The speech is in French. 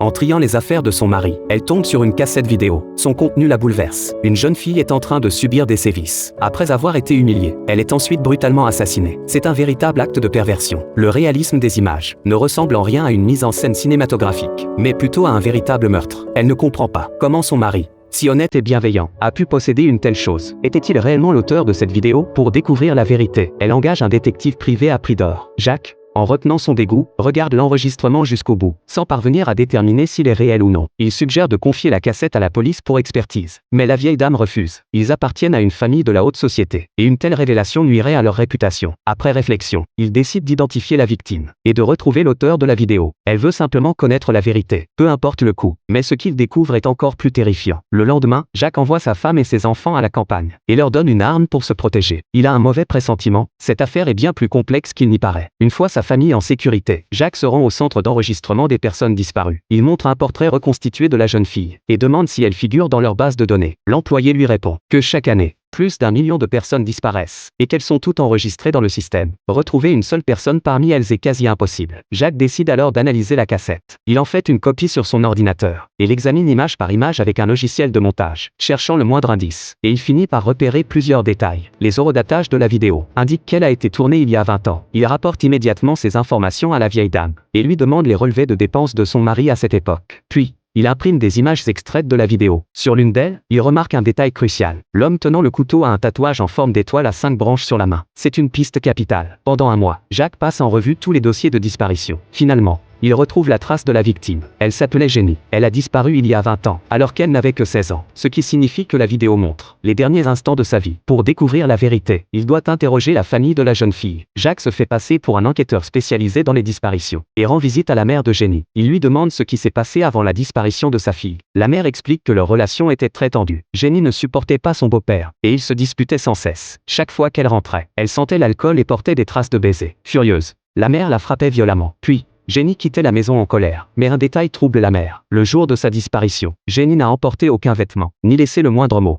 En triant les affaires de son mari, elle tombe sur une cassette vidéo. Son contenu la bouleverse. Une jeune fille est en train de subir des sévices. Après avoir été humiliée, elle est ensuite brutalement assassinée. C'est un véritable acte de perversion. Le réalisme des images ne ressemble en rien à une mise en scène cinématographique, mais plutôt à un véritable meurtre. Elle ne comprend pas comment son mari, si honnête et bienveillant, a pu posséder une telle chose. Était-il réellement l'auteur de cette vidéo? Pour découvrir la vérité, elle engage un détective privé à prix d'or. Jacques, en retenant son dégoût, regarde l'enregistrement jusqu'au bout, sans parvenir à déterminer s'il est réel ou non. Il suggère de confier la cassette à la police pour expertise. Mais la vieille dame refuse. Ils appartiennent à une famille de la haute société, et une telle révélation nuirait à leur réputation. Après réflexion, il décide d'identifier la victime, et de retrouver l'auteur de la vidéo. Elle veut simplement connaître la vérité, peu importe le coût. Mais ce qu'il découvre est encore plus terrifiant. Le lendemain, Jacques envoie sa femme et ses enfants à la campagne, et leur donne une arme pour se protéger. Il a un mauvais pressentiment, cette affaire est bien plus complexe qu'il n'y paraît. Une fois sa famille en sécurité, Jacques se rend au centre d'enregistrement des personnes disparues. Il montre un portrait reconstitué de la jeune fille, et demande si elle figure dans leur base de données. L'employé lui répond que chaque année, plus d'1 million de personnes disparaissent, et qu'elles sont toutes enregistrées dans le système. Retrouver une seule personne parmi elles est quasi impossible. Jacques décide alors d'analyser la cassette. Il en fait une copie sur son ordinateur, et l'examine image par image avec un logiciel de montage, cherchant le moindre indice. Et il finit par repérer plusieurs détails. Les horodatage de la vidéo indiquent qu'elle a été tournée il y a 20 ans. Il rapporte immédiatement ces informations à la vieille dame, et lui demande les relevés de dépenses de son mari à cette époque. Puis, il imprime des images extraites de la vidéo. Sur l'une d'elles, il remarque un détail crucial. L'homme tenant le couteau a un tatouage en forme d'étoile à 5 branches sur la main. C'est une piste capitale. Pendant un mois, Jacques passe en revue tous les dossiers de disparition. Finalement, il retrouve la trace de la victime. Elle s'appelait Jenny. Elle a disparu il y a 20 ans, alors qu'elle n'avait que 16 ans. Ce qui signifie que la vidéo montre les derniers instants de sa vie. Pour découvrir la vérité, il doit interroger la famille de la jeune fille. Jacques se fait passer pour un enquêteur spécialisé dans les disparitions, et rend visite à la mère de Jenny. Il lui demande ce qui s'est passé avant la disparition de sa fille. La mère explique que leur relation était très tendue. Jenny ne supportait pas son beau-père, et ils se disputaient sans cesse. Chaque fois qu'elle rentrait, elle sentait l'alcool et portait des traces de baisers. Furieuse, la mère la frappait violemment. Puis, Jenny quittait la maison en colère. Mais un détail trouble la mère. Le jour de sa disparition, Jenny n'a emporté aucun vêtement, ni laissé le moindre mot.